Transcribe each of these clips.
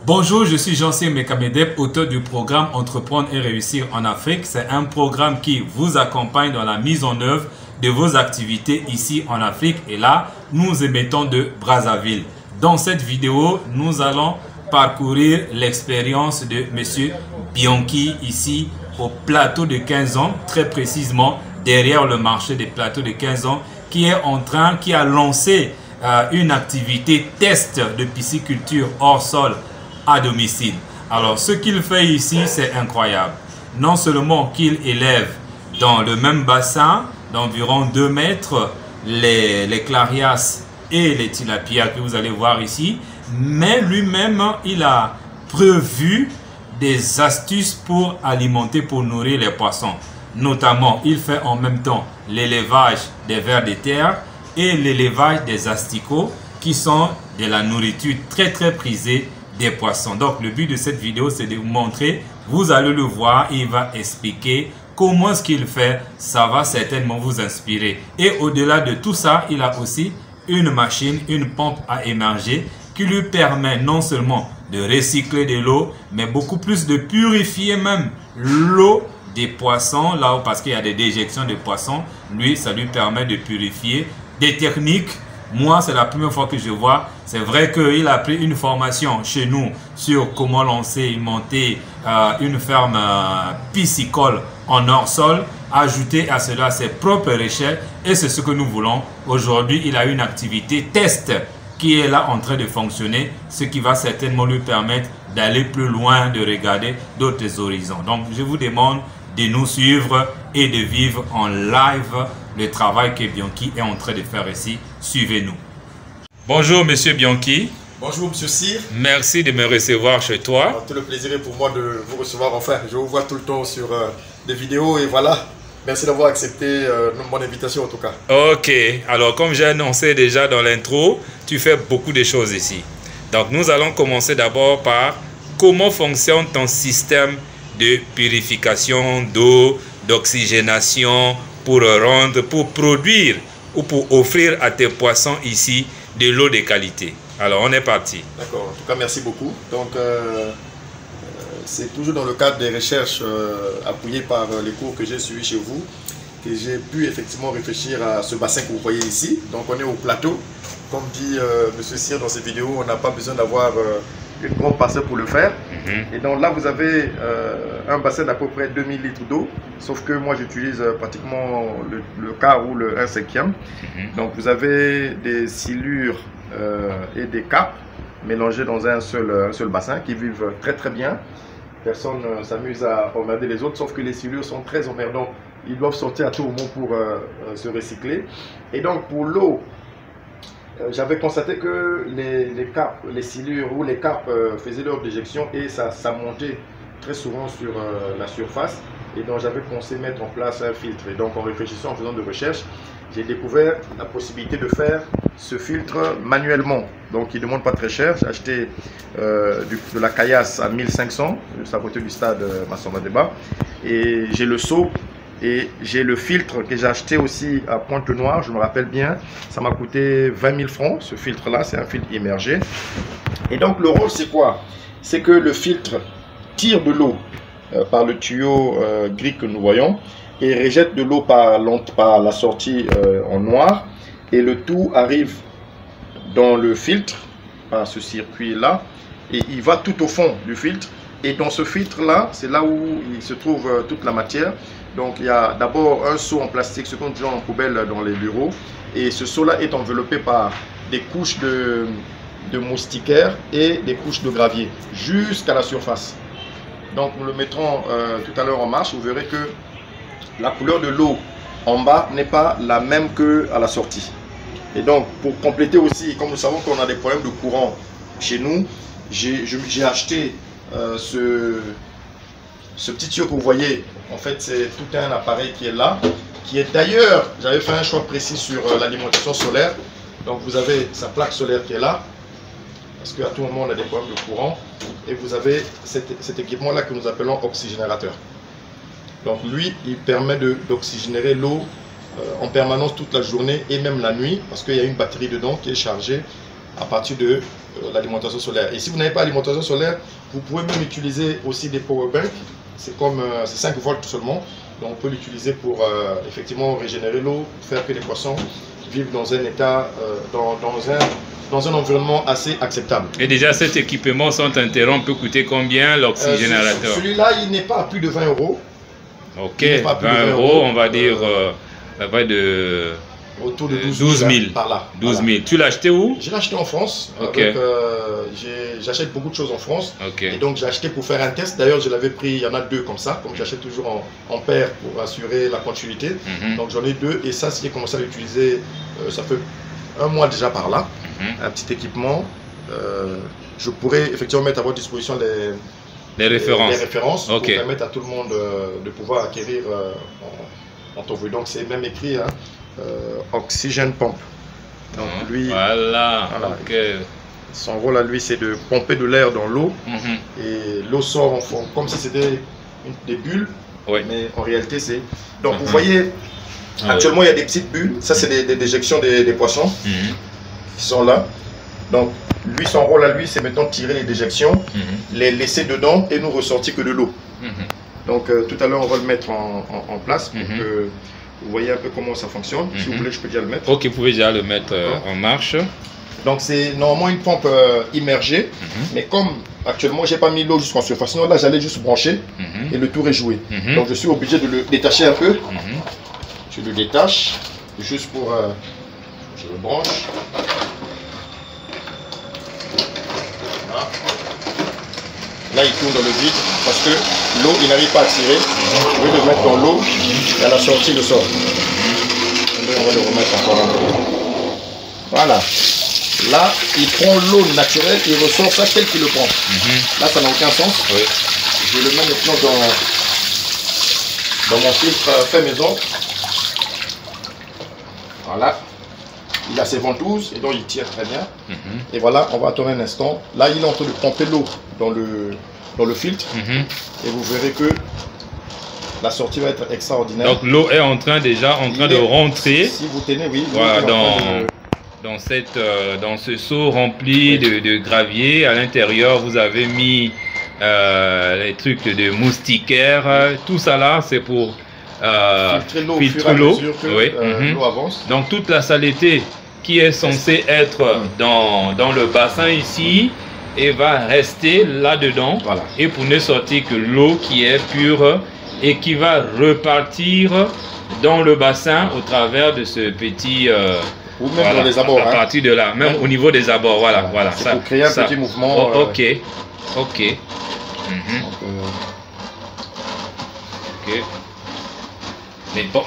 Bonjour, je suis Jean-Cyr Mekamedep, auteur du programme Entreprendre et réussir en Afrique. C'est un programme qui vous accompagne dans la mise en œuvre de vos activités ici en Afrique. Et là, nous émettons de Brazzaville. Dans cette vidéo, nous allons parcourir l'expérience de M. Bianchi ici au plateau de 15 ans, très précisément derrière le marché des plateaux de 15 ans, qui a lancé une activité test de pisciculture hors sol à domicile. Alors ce qu'il fait ici, c'est incroyable. Non seulement qu'il élève dans le même bassin d'environ 2 mètres les clarias et les tilapias que vous allez voir ici, mais lui-même il a prévu des astuces pour alimenter, pour nourrir les poissons. Notamment, il fait en même temps l'élevage des vers de terre et l'élevage des asticots qui sont de la nourriture très prisée des poissons. Donc le but de cette vidéo, c'est de vous montrer, vous allez le voir, il va expliquer comment ce qu'il fait, ça va certainement vous inspirer. Et au-delà de tout ça, il a aussi une machine, une pompe à émerger qui lui permet non seulement de recycler de l'eau, mais beaucoup plus de purifier même l'eau des poissons, là où, parce qu'il y a des déjections de poissons, lui, ça lui permet de purifier. Des techniques, moi, c'est la première fois que je vois. C'est vrai qu'il a pris une formation chez nous sur comment lancer et monter une ferme piscicole en hors-sol. Ajouter à cela ses propres recherches et c'est ce que nous voulons. Aujourd'hui, il a une activité test qui est là en train de fonctionner, ce qui va certainement lui permettre d'aller plus loin, de regarder d'autres horizons. Donc, je vous demande de nous suivre et de vivre en live le travail que Bianchi est en train de faire ici. Suivez-nous. Bonjour Monsieur Bianchi. Bonjour Monsieur Cyr. Merci de me recevoir chez toi. Tout le plaisir est pour moi de vous recevoir enfin. Je vous vois tout le temps sur des vidéos et voilà. Merci d'avoir accepté mon invitation en tout cas. Ok, alors comme j'ai annoncé déjà dans l'intro, tu fais beaucoup de choses ici. Donc nous allons commencer d'abord par comment fonctionne ton système de purification d'eau, d'oxygénation pour produire ou pour offrir à tes poissons ici de l'eau de qualité. Alors on est parti. D'accord, en tout cas merci beaucoup. Donc c'est toujours dans le cadre des recherches appuyées par les cours que j'ai suivis chez vous que j'ai pu effectivement réfléchir à ce bassin que vous voyez ici. Donc on est au plateau. Comme dit Monsieur Cyr dans ses vidéos, on n'a pas besoin d'avoir une grande parcelle pour le faire. Et donc là vous avez un bassin d'à peu près 2000 litres d'eau, sauf que moi j'utilise pratiquement le quart ou le 1/5. Donc vous avez des silures et des carpes mélangés dans un seul bassin qui vivent très bien. Personne ne s'amuse à emmerder les autres, sauf que les silures sont très emmerdants. Ils doivent sortir à tout moment pour se recycler. Et donc pour l'eau, j'avais constaté que les silures ou les carpes faisaient leur déjection et ça montait très souvent sur la surface. Et donc j'avais pensé mettre en place un filtre. Et donc en réfléchissant, en faisant des recherches, j'ai découvert la possibilité de faire ce filtre manuellement. Donc il ne demande pas très cher. J'ai acheté de la caillasse à 1500, juste à côté du stade Massamba Débat. Et j'ai le seau. Et j'ai le filtre que j'ai acheté aussi à Pointe-Noire, je me rappelle bien. Ça m'a coûté 20 000 francs, ce filtre-là, c'est un filtre immergé. Et donc le rôle, c'est quoi? C'est que le filtre tire de l'eau par le tuyau gris que nous voyons et rejette de l'eau par la sortie en noir. Et le tout arrive dans le filtre, par ce circuit-là, et il va tout au fond du filtre. Et dans ce filtre-là, c'est là où il se trouve toute la matière. Donc il y a d'abord un seau en plastique, ce qu'on dit en poubelle dans les bureaux. Et ce seau-là est enveloppé par des couches de moustiquaires et des couches de gravier jusqu'à la surface. Donc nous le mettrons tout à l'heure en marche. Vous verrez que la couleur de l'eau en bas n'est pas la même qu'à la sortie. Et donc pour compléter aussi, comme nous savons qu'on a des problèmes de courant chez nous, j'ai acheté ce petit tuyau que vous voyez. En fait c'est tout un appareil qui est là, qui est d'ailleurs, j'avais fait un choix précis sur l'alimentation solaire. Donc vous avez sa plaque solaire qui est là, parce qu'à tout moment on a des problèmes de courant, et vous avez cet équipement-là que nous appelons oxygénérateur. Donc lui, il permet d'oxygénérer l'eau en permanence toute la journée et même la nuit, parce qu'il y a une batterie dedans qui est chargée à partir de l'alimentation solaire. Et si vous n'avez pas d'alimentation solaire, vous pouvez même utiliser aussi des power banks. C'est comme 5 volts seulement, donc on peut l'utiliser pour effectivement régénérer l'eau, faire que les poissons vivent dans un état, dans un environnement assez acceptable. Et déjà cet équipement sans interrompre peut coûter combien l'oxygénérateur? Celui-là, il n'est pas à plus de 20 euros. Ok, 20 euros, on va dire de autour de 12 000 par là. 12 000. Tu l'as acheté où? Je l'ai acheté en France. Okay. J'achète beaucoup de choses en France. Okay. Et donc j'ai acheté pour faire un test. D'ailleurs, je l'avais pris, il y en a 2 comme ça. Comme j'achète toujours en paire pour assurer la continuité. Donc j'en ai 2. Et ça, si j'ai commencé à l'utiliser, ça fait 1 mois déjà par là. Un petit équipement. Je pourrais effectivement mettre à votre disposition les références pour permettre à tout le monde de pouvoir acquérir en temps voulu. Donc c'est même écrit hein, Oxygen Pump. Donc lui, voilà. Okay. Son rôle à lui, c'est de pomper de l'air dans l'eau et l'eau sort en forme comme si c'était des bulles, mais en réalité c'est. Donc vous voyez, actuellement il y a des petites bulles. Ça c'est des déjections des poissons qui sont là. Donc lui, son rôle à lui, c'est maintenant de tirer les déjections, les laisser dedans et nous ressortir que de l'eau. Donc tout à l'heure, on va le mettre en place pour que vous voyez un peu comment ça fonctionne. Si vous voulez, je peux déjà le mettre. Ok, vous pouvez déjà le mettre en marche. Donc c'est normalement une pompe immergée, mais comme actuellement, j'ai pas mis l'eau jusqu'en surface, sinon là, j'allais juste brancher et le tour est joué. Donc je suis obligé de le détacher un peu. Je le détache juste pour... je le branche. Là, il tourne dans le vide parce que l'eau, il n'arrive pas à tirer. Vous pouvez le mettre dans l'eau et à la sortie, le sort. On va le remettre encore un peu. Voilà. Là, il prend l'eau naturelle, il ressort ça tel qu'il le prend. Là, ça n'a aucun sens. Je le mets maintenant dans mon filtre fait maison. Voilà. Il a ses ventouses et donc il tire très bien. Et voilà, on va attendre un instant. Là, il est en train de pomper l'eau dans le filtre. Et vous verrez que la sortie va être extraordinaire. Donc l'eau est en train de rentrer. Si vous tenez, oui. Voilà, dans ce seau rempli de gravier. À l'intérieur, vous avez mis les trucs de moustiquaires. Tout ça là, c'est pour filtrer l'eau. L'eau avance. Donc toute la saleté qui est censée être dans le bassin ici et va rester là-dedans et pour ne sortir que l'eau qui est pure et qui va repartir dans le bassin au travers de ce petit ou même dans les abords, à partir de là, même au niveau des abords, voilà. C'est pour créer un petit mouvement. Ok. Mais bon,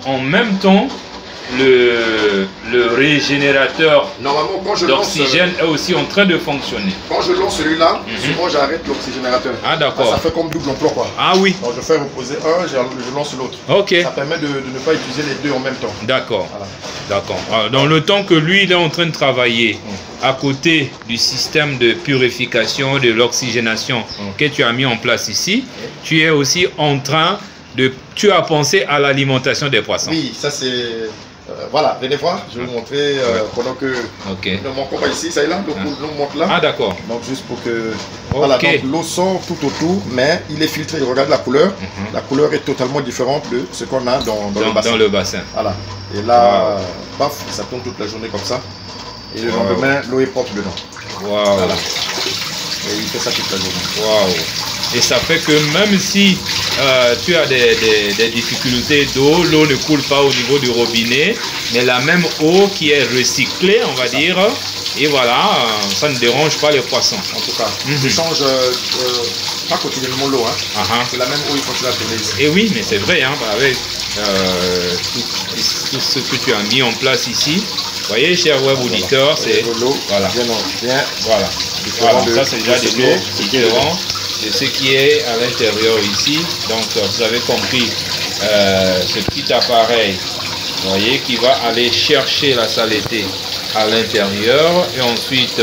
en même temps, le régénérateur d'oxygène est aussi en train de fonctionner. Quand je lance celui-là, souvent j'arrête l'oxygénérateur. Ah d'accord. Ça fait comme double emploi quoi. Ah oui. Donc je fais reposer un, je lance l'autre. Ok. Ça permet de ne pas utiliser les deux en même temps. D'accord. Voilà. D'accord. Dans le temps que lui il est en train de travailler à côté du système de purification de l'oxygénation que tu as mis en place ici, tu es aussi en train de... Tu as pensé à l'alimentation des poissons. Oui, ça c'est... voilà, venez voir, je vais vous montrer pendant que nous manquons pas ici, ça est là, l'eau monte là. Ah d'accord. Donc juste pour que... Voilà, donc l'eau sort tout autour, mais il est filtré, regarde la couleur. La couleur est totalement différente de ce qu'on a dans le bassin. Dans le bassin. Voilà, et là, paf, ça tourne toute la journée comme ça. Et le lendemain, l'eau est propre dedans. Waouh. Voilà. Et il fait ça toute la journée. Waouh. Et ça fait que même si tu as des difficultés d'eau, l'eau ne coule pas au niveau du robinet, mais la même eau qui est recyclée, on va dire, et voilà, ça ne dérange pas les poissons. En tout cas, je change pas quotidiennement l'eau, hein. C'est la même eau, il faut que tu la ici. Et oui, mais c'est vrai, hein, avec tout ce que tu as mis en place ici. Vous voyez, chers web auditeurs, c'est l'eau, voilà. Voilà. Ça c'est déjà de l'eau différent de ce qui est à l'intérieur ici. Donc vous avez compris ce petit appareil, vous voyez, qui va aller chercher la saleté à l'intérieur et ensuite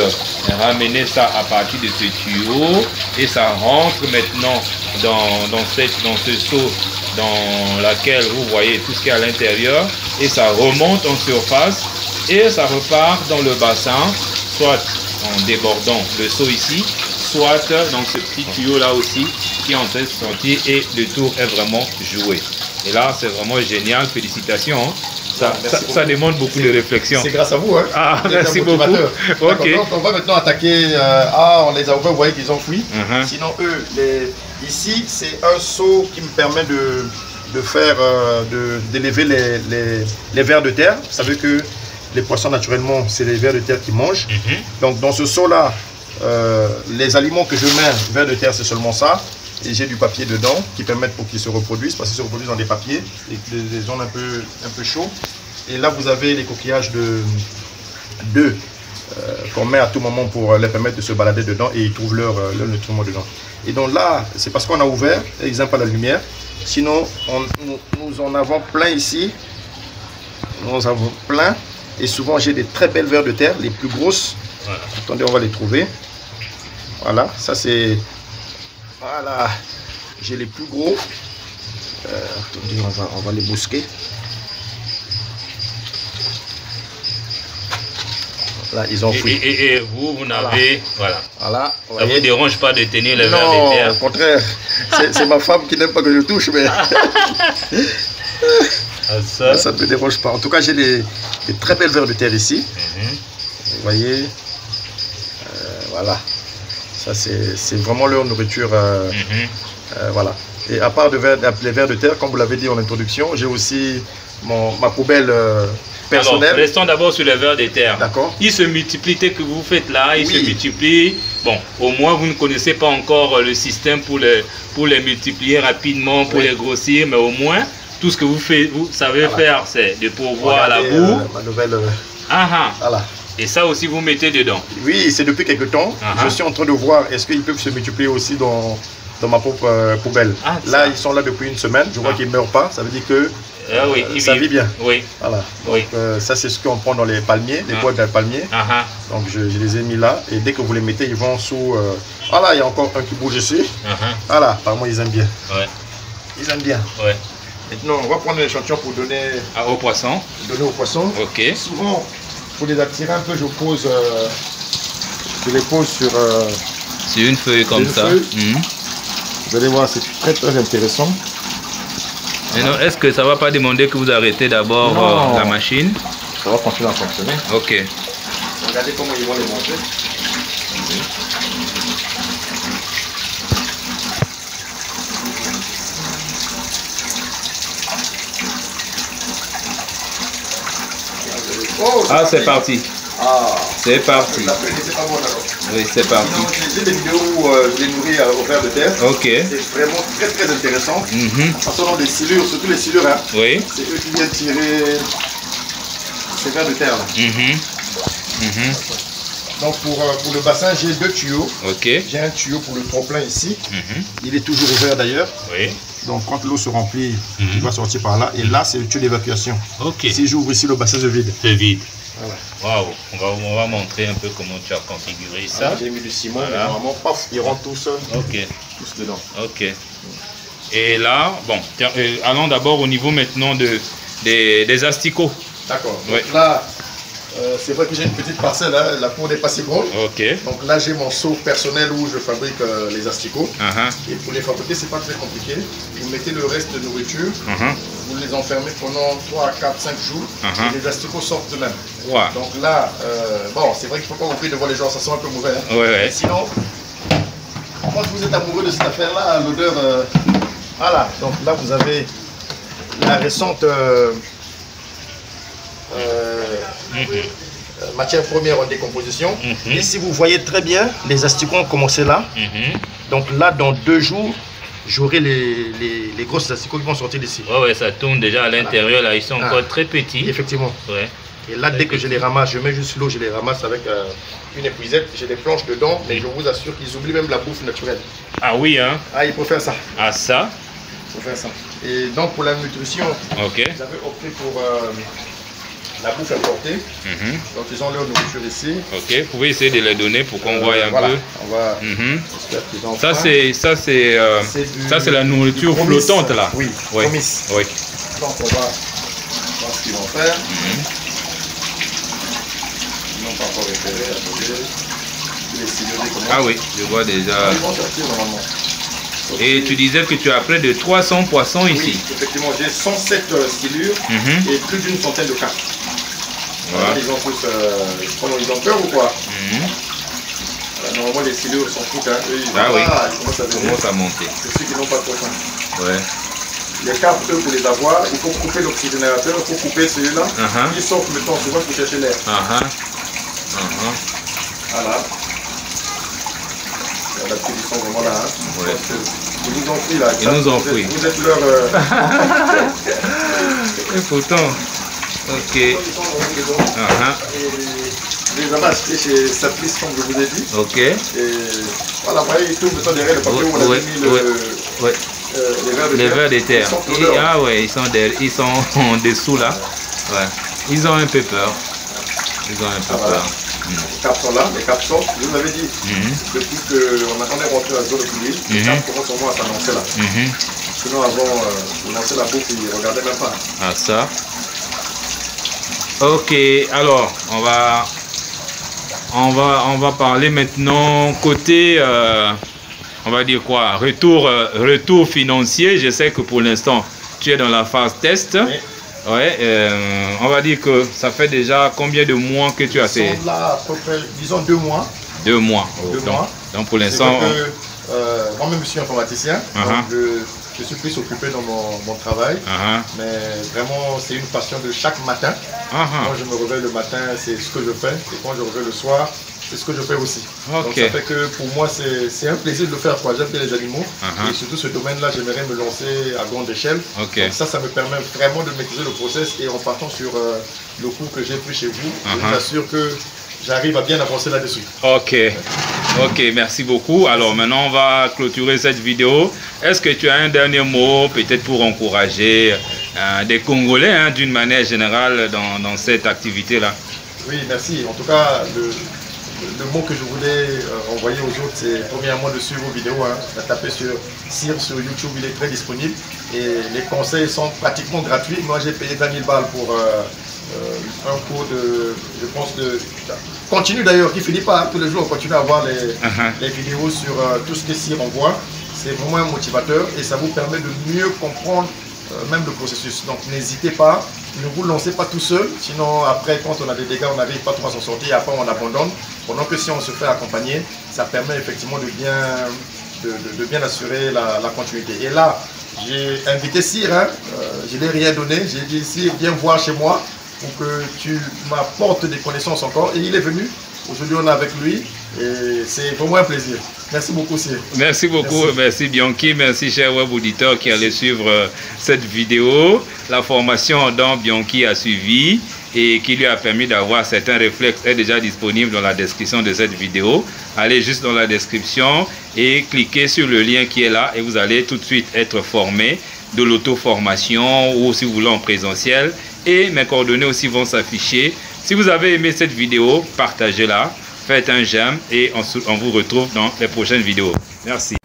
ramener ça à partir de ce tuyau et ça rentre maintenant dans ce seau dans laquelle vous voyez tout ce qui est à l'intérieur et ça remonte en surface et ça repart dans le bassin, soit en débordant le seau ici, soit dans ce petit tuyau là aussi qui est en train de sortir et le tour est vraiment joué. Et là c'est vraiment génial, félicitations. Ça demande beaucoup de réflexion. C'est grâce à vous. Hein. Ah, merci beaucoup. Okay. Donc on va maintenant attaquer. On les a ouverts, vous voyez qu'ils ont fui. Sinon eux, ici c'est un seau qui me permet de faire, d'élever les vers de terre. Vous savez que les poissons naturellement c'est les vers de terre qui mangent. Donc dans ce seau là, les aliments que je mets vers de terre c'est seulement ça. Et j'ai du papier dedans qui permettent pour qu'ils se reproduisent, parce qu'ils se reproduisent dans des papiers, des zones un peu chaudes. Et là, vous avez les coquillages d'œufs qu'on met à tout moment pour les permettre de se balader dedans et ils trouvent leur nutriment dedans. Et donc là, c'est parce qu'on a ouvert et ils n'aiment pas la lumière. Sinon, nous en avons plein ici. Nous en avons plein. Et souvent, j'ai des très belles vers de terre, les plus grosses. Voilà. Attendez, on va les trouver. Voilà, ça c'est... Voilà, j'ai les plus gros. Attendez, on va les bousquer. Là, ils ont fui. Et vous n'avez... Voilà. Voilà. Ça ne vous dérange pas de tenir les vers de terre? Non, au contraire. C'est ma femme qui n'aime pas que je touche, mais... ça ne me dérange pas. En tout cas, j'ai des très belles vers de terre ici. Vous voyez. Voilà. Ça, c'est vraiment leur nourriture. Voilà. Et à part les vers de terre, comme vous l'avez dit en introduction, j'ai aussi ma poubelle personnelle. Alors, restons d'abord sur les vers de terre. D'accord. Ils se multiplient, tel que vous faites là, ils se multiplient. Bon, au moins, vous ne connaissez pas encore le système pour les multiplier rapidement, pour les grossir, mais au moins, tout ce que vous savez faire, c'est de pourvoir à la boue. Ma nouvelle... Voilà. Et ça aussi, vous mettez dedans? Oui, c'est depuis quelques temps. Je suis en train de voir, est-ce qu'ils peuvent se multiplier aussi dans ma propre poubelle. Là, ils sont là depuis une semaine. Je vois qu'ils ne meurent pas. Ça veut dire que ça vit bien. Oui. Voilà. Donc, ça, c'est ce qu'on prend dans les palmiers, les boîtes de palmiers. Donc, je les ai mis là. Et dès que vous les mettez, ils vont sous... Voilà, il y a encore un qui bouge ici. Voilà, apparemment, ils aiment bien. Ils aiment bien. Maintenant, on va prendre l'échantillon pour donner... aux poissons. Donner aux poissons. Ok. Souvent... Pour les attirer un peu, je les pose sur une feuille comme ça. Vous allez voir, c'est très très intéressant. Est-ce que ça ne va pas demander que vous arrêtez d'abord la machine? Ça va continuer à fonctionner. Ok. Regardez comment ils vont les manger. C'est parti. C'est parti. Oui, c'est parti. J'ai des vidéos où je les nourris au ver de terre. Ok. C'est vraiment très très intéressant. En faisant des silures, surtout les silures. Oui. C'est eux qui viennent tirer ces vers de terre. Donc pour le bassin, j'ai 2 tuyaux. Ok. J'ai un tuyau pour le trop-plein ici. Il est toujours ouvert d'ailleurs. Oui. Donc quand l'eau se remplit, il va sortir par là. Et là, c'est le tuyau d'évacuation. Ok. Si j'ouvre ici, le bassin se vide. Se vide. Voilà. Waouh. On va montrer un peu comment tu as configuré ça. J'ai mis du ciment, mais normalement, paf, ils rentrent tous dedans. Ok. Et là, bon, allons d'abord au niveau maintenant des asticots. D'accord. Donc là, c'est vrai que j'ai une petite parcelle, la cour n'est pas si grande. Ok. Donc là, j'ai mon seau personnel où je fabrique les asticots. Et pour les fabriquer, c'est pas très compliqué. Vous mettez le reste de nourriture, vous les enfermez pendant 3, 4, 5 jours et les asticots sortent d'eux-mêmes. Donc là, bon, c'est vrai qu'il ne faut pas vous prier de voir les gens, ça sent un peu mauvais. Mais sinon, quand vous êtes amoureux de cette affaire-là, l'odeur... voilà, donc là, vous avez la récente... matière première en décomposition. Et si vous voyez très bien, les asticots ont commencé là. Donc là, dans 2 jours, j'aurai les grosses asticots qui vont sortir d'ici. Ça tourne déjà à l'intérieur, là, ils sont encore très petits. Effectivement. Et là, dès que je les ramasse, je mets juste l'eau, je les ramasse avec une épuisette. J'ai des planches dedans, mais je vous assure qu'ils oublient même la bouffe naturelle. Ah oui, hein? Il faut faire ça. Ça? Il faut faire ça. Et donc, pour la nutrition, j'avais opté pour la bouffe importée. Donc ils ont leur nourriture ici. Ok, vous pouvez essayer de les donner pour qu'on voie un voilà. peu. On va. Ça c'est la nourriture flottante là. Oui. Oui. Oui. Donc on va voir ce qu'ils vont faire. Ils n'ont pas encore repéré. Ah oui, je vois déjà. Ils vont sortir normalement. Et tu disais que tu as près de 300 poissons ici. Oui, effectivement, j'ai 107 silures et plus d'une centaine de carpes. Voilà. Ils ont tous, ils ont peur ou quoi? Normalement, les silures sont toutes, hein. Eux, ils commencent à monter. C'est ceux qui n'ont pas trop faim. Ouais. Les carpes, eux, pour les avoir, il faut couper l'oxygénateur, il faut couper celui-là. Ils sortent le temps souvent pour chercher l'air. Voilà. Ils sont vraiment là. Hein. Ouais. Ils nous ont pris là. Ils nous ont pris. Vous êtes leur. Et pourtant. Ok. Et les avais achetés chez Saplice, comme je vous ai dit. Ok. Et voilà, vous voyez, ils trouvent ça derrière le papier où on a mis les vers de terre. Ah ouais, ils sont en dessous là. Ouais. Ils ont un peu peur. Ils ont un peu peur. Les carpes sont là, les carpes sortent. Je vous l'avais dit, depuis qu'on est rentré dans la zone de pluie, les carpes commencent au moins à s'annoncer là. Sinon, avant de lancer la bouffe, ils ne regardaient même pas. Ah, ça. Ok, alors, on va parler maintenant côté, on va dire quoi, retour financier. Je sais que pour l'instant, tu es dans la phase test. Oui. Ouais, on va dire que ça fait déjà combien de mois que tu as fait? Ils sont là à peu près, disons 2 mois. 2 mois. Donc pour l'instant... Moi-même, je suis informaticien. Donc je suis plus occupé dans mon travail. Mais vraiment, c'est une passion de chaque matin. Quand je me réveille le matin, c'est ce que je fais. Et quand je reviens le soir, c'est ce que je fais aussi. Donc ça fait que pour moi, c'est un plaisir de le faire. J'aime bien les animaux. Et surtout ce domaine-là, j'aimerais me lancer à grande échelle. Donc ça me permet vraiment de maîtriser le process. Et en partant sur le cours que j'ai pris chez vous, je vous assure que j'arrive à bien avancer là-dessus. Ok, merci beaucoup. Alors maintenant, on va clôturer cette vidéo. Est-ce que tu as un dernier mot, peut-être pour encourager des Congolais, hein, d'une manière générale, dans cette activité-là? Oui, merci. En tout cas, le mot que je voulais envoyer aux autres, c'est premièrement de suivre vos vidéos. De taper sur Cyr sur YouTube, il est très disponible. Et les conseils sont pratiquement gratuits. Moi, j'ai payé 20 000 balles pour un cours de, je pense, continue d'ailleurs, qui ne finit pas. Tous les jours, on continue à voir les vidéos sur tout ce que Cyr envoie. C'est vraiment un motivateur et ça vous permet de mieux comprendre même le processus. Donc n'hésitez pas, ne vous lancez pas tout seul, sinon après quand on a des dégâts, on n'arrive pas trop à s'en sortir et après on abandonne. Pendant que si on se fait accompagner, ça permet effectivement de bien assurer la continuité. Et là, j'ai invité Cyr, je ne lui ai rien donné, j'ai dit Cyr, viens voir chez moi pour que tu m'apportes des connaissances encore. Et il est venu, aujourd'hui on est avec lui et c'est vraiment un plaisir. Merci beaucoup Cyr. Merci beaucoup, merci Bianchi, merci cher web auditeur qui allait suivre cette vidéo. La formation dont Bianchi a suivi et qui lui a permis d'avoir certains réflexes est déjà disponible dans la description de cette vidéo. Allez juste dans la description et cliquez sur le lien qui est là et vous allez tout de suite être formé de l'auto-formation ou si vous voulez en présentiel. Et mes coordonnées aussi vont s'afficher. Si vous avez aimé cette vidéo, partagez-la, faites un j'aime et on vous retrouve dans les prochaines vidéos. Merci.